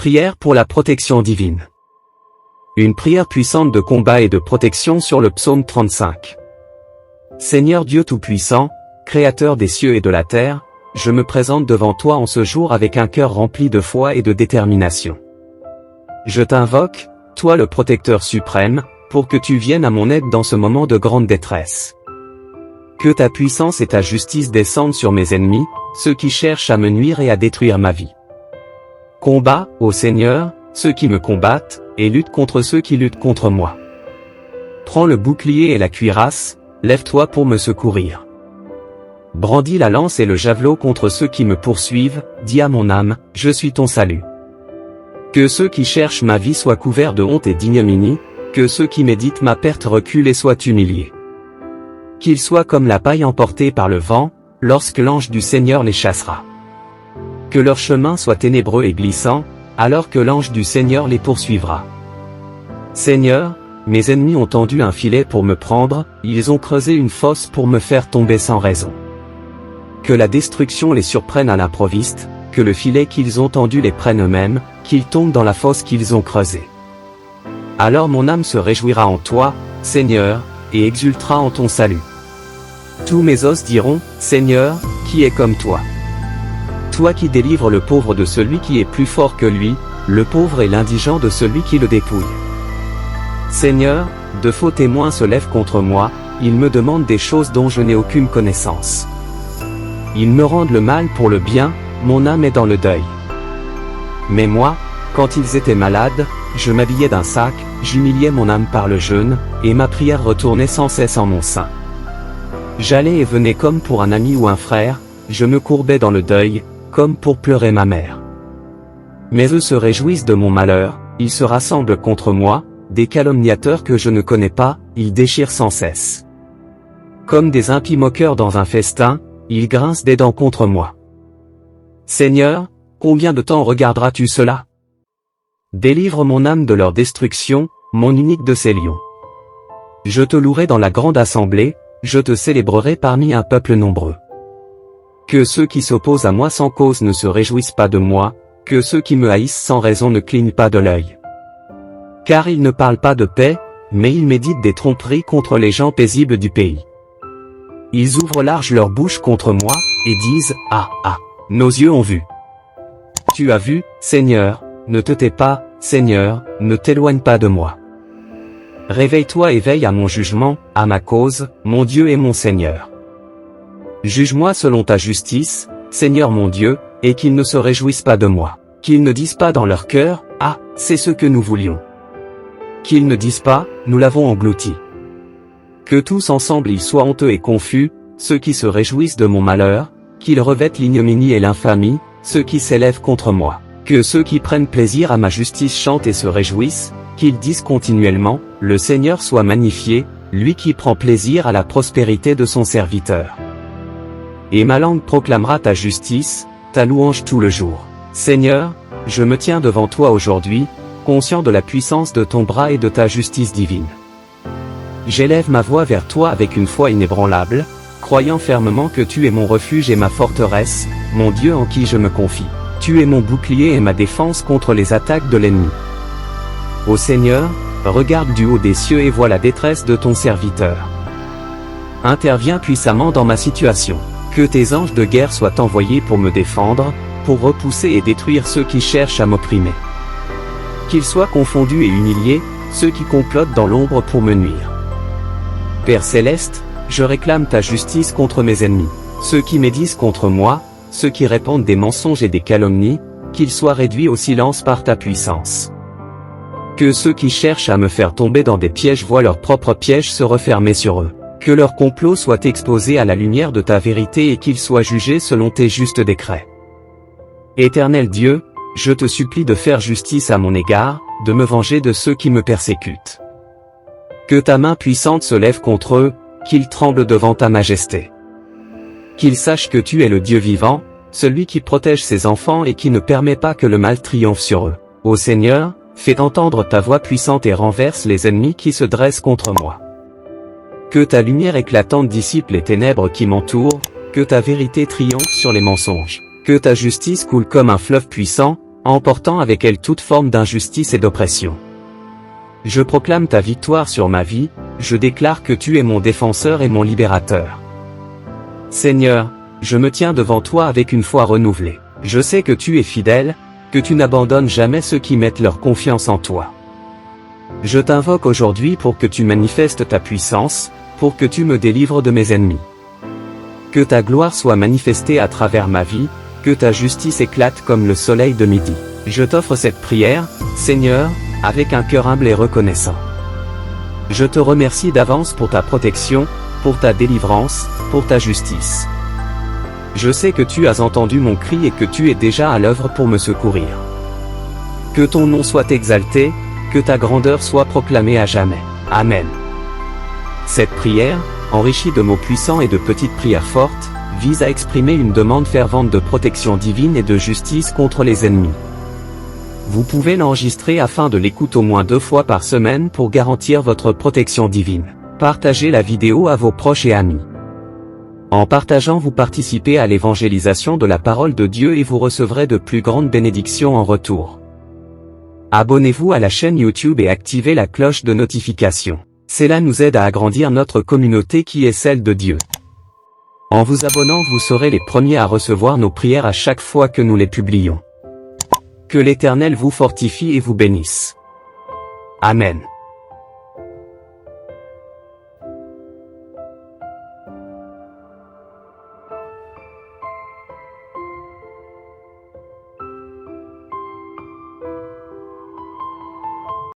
Prière pour la protection divine. Une prière puissante de combat et de protection sur le psaume 35. Seigneur Dieu Tout-Puissant, Créateur des cieux et de la terre, je me présente devant toi en ce jour avec un cœur rempli de foi et de détermination. Je t'invoque, toi le protecteur suprême, pour que tu viennes à mon aide dans ce moment de grande détresse. Que ta puissance et ta justice descendent sur mes ennemis, ceux qui cherchent à me nuire et à détruire ma vie. Combat, ô Seigneur, ceux qui me combattent, et lutte contre ceux qui luttent contre moi. Prends le bouclier et la cuirasse, lève-toi pour me secourir. Brandis la lance et le javelot contre ceux qui me poursuivent, dis à mon âme, je suis ton salut. Que ceux qui cherchent ma vie soient couverts de honte et d'ignominie, que ceux qui méditent ma perte reculent et soient humiliés. Qu'ils soient comme la paille emportée par le vent, lorsque l'ange du Seigneur les chassera. Que leur chemin soit ténébreux et glissant, alors que l'ange du Seigneur les poursuivra. Seigneur, mes ennemis ont tendu un filet pour me prendre, ils ont creusé une fosse pour me faire tomber sans raison. Que la destruction les surprenne à l'improviste, que le filet qu'ils ont tendu les prenne eux-mêmes, qu'ils tombent dans la fosse qu'ils ont creusée. Alors mon âme se réjouira en toi, Seigneur, et exultera en ton salut. Tous mes os diront, Seigneur, qui est comme toi? Toi qui délivres le pauvre de celui qui est plus fort que lui, le pauvre et l'indigent de celui qui le dépouille. Seigneur, de faux témoins se lèvent contre moi, ils me demandent des choses dont je n'ai aucune connaissance. Ils me rendent le mal pour le bien, mon âme est dans le deuil. Mais moi, quand ils étaient malades, je m'habillais d'un sac, j'humiliais mon âme par le jeûne, et ma prière retournait sans cesse en mon sein. J'allais et venais comme pour un ami ou un frère, je me courbais dans le deuil, comme pour pleurer ma mère. Mais eux se réjouissent de mon malheur, ils se rassemblent contre moi, des calomniateurs que je ne connais pas, ils déchirent sans cesse. Comme des impies moqueurs dans un festin, ils grincent des dents contre moi. Seigneur, combien de temps regarderas-tu cela? Délivre mon âme de leur destruction, mon unique de ces lions. Je te louerai dans la grande assemblée, je te célébrerai parmi un peuple nombreux. Que ceux qui s'opposent à moi sans cause ne se réjouissent pas de moi, que ceux qui me haïssent sans raison ne clignent pas de l'œil. Car ils ne parlent pas de paix, mais ils méditent des tromperies contre les gens paisibles du pays. Ils ouvrent large leur bouche contre moi, et disent, ah, ah, nos yeux ont vu. Tu as vu, Seigneur, ne te tais pas, Seigneur, ne t'éloigne pas de moi. Réveille-toi et veille à mon jugement, à ma cause, mon Dieu et mon Seigneur. Juge-moi selon ta justice, Seigneur mon Dieu, et qu'ils ne se réjouissent pas de moi. Qu'ils ne disent pas dans leur cœur, ah, c'est ce que nous voulions. Qu'ils ne disent pas, nous l'avons englouti. Que tous ensemble ils soient honteux et confus, ceux qui se réjouissent de mon malheur, qu'ils revêtent l'ignominie et l'infamie, ceux qui s'élèvent contre moi. Que ceux qui prennent plaisir à ma justice chantent et se réjouissent, qu'ils disent continuellement, le Seigneur soit magnifié, lui qui prend plaisir à la prospérité de son serviteur. Et ma langue proclamera ta justice, ta louange tout le jour. Seigneur, je me tiens devant toi aujourd'hui, conscient de la puissance de ton bras et de ta justice divine. J'élève ma voix vers toi avec une foi inébranlable, croyant fermement que tu es mon refuge et ma forteresse, mon Dieu en qui je me confie. Tu es mon bouclier et ma défense contre les attaques de l'ennemi. Ô Seigneur, regarde du haut des cieux et vois la détresse de ton serviteur. Interviens puissamment dans ma situation. Que tes anges de guerre soient envoyés pour me défendre, pour repousser et détruire ceux qui cherchent à m'opprimer. Qu'ils soient confondus et humiliés, ceux qui complotent dans l'ombre pour me nuire. Père céleste, je réclame ta justice contre mes ennemis. Ceux qui médisent contre moi, ceux qui répandent des mensonges et des calomnies, qu'ils soient réduits au silence par ta puissance. Que ceux qui cherchent à me faire tomber dans des pièges voient leurs propres pièges se refermer sur eux. Que leur complot soit exposé à la lumière de ta vérité et qu'ils soient jugés selon tes justes décrets. Éternel Dieu, je te supplie de faire justice à mon égard, de me venger de ceux qui me persécutent. Que ta main puissante se lève contre eux, qu'ils tremblent devant ta majesté. Qu'ils sachent que tu es le Dieu vivant, celui qui protège ses enfants et qui ne permet pas que le mal triomphe sur eux. Ô Seigneur, fais entendre ta voix puissante et renverse les ennemis qui se dressent contre moi. Que ta lumière éclatante dissipe les ténèbres qui m'entourent, que ta vérité triomphe sur les mensonges. Que ta justice coule comme un fleuve puissant, emportant avec elle toute forme d'injustice et d'oppression. Je proclame ta victoire sur ma vie, je déclare que tu es mon défenseur et mon libérateur. Seigneur, je me tiens devant toi avec une foi renouvelée. Je sais que tu es fidèle, que tu n'abandonnes jamais ceux qui mettent leur confiance en toi. Je t'invoque aujourd'hui pour que tu manifestes ta puissance, pour que tu me délivres de mes ennemis. Que ta gloire soit manifestée à travers ma vie, que ta justice éclate comme le soleil de midi. Je t'offre cette prière, Seigneur, avec un cœur humble et reconnaissant. Je te remercie d'avance pour ta protection, pour ta délivrance, pour ta justice. Je sais que tu as entendu mon cri et que tu es déjà à l'œuvre pour me secourir. Que ton nom soit exalté, que ta grandeur soit proclamée à jamais. Amen. Cette prière, enrichie de mots puissants et de petites prières fortes, vise à exprimer une demande fervente de protection divine et de justice contre les ennemis. Vous pouvez l'enregistrer afin de l'écouter au moins 2 fois par semaine pour garantir votre protection divine. Partagez la vidéo à vos proches et amis. En partageant, vous participez à l'évangélisation de la parole de Dieu et vous recevrez de plus grandes bénédictions en retour. Abonnez-vous à la chaîne YouTube et activez la cloche de notification. Cela nous aide à agrandir notre communauté qui est celle de Dieu. En vous abonnant, vous serez les premiers à recevoir nos prières à chaque fois que nous les publions. Que l'Éternel vous fortifie et vous bénisse. Amen.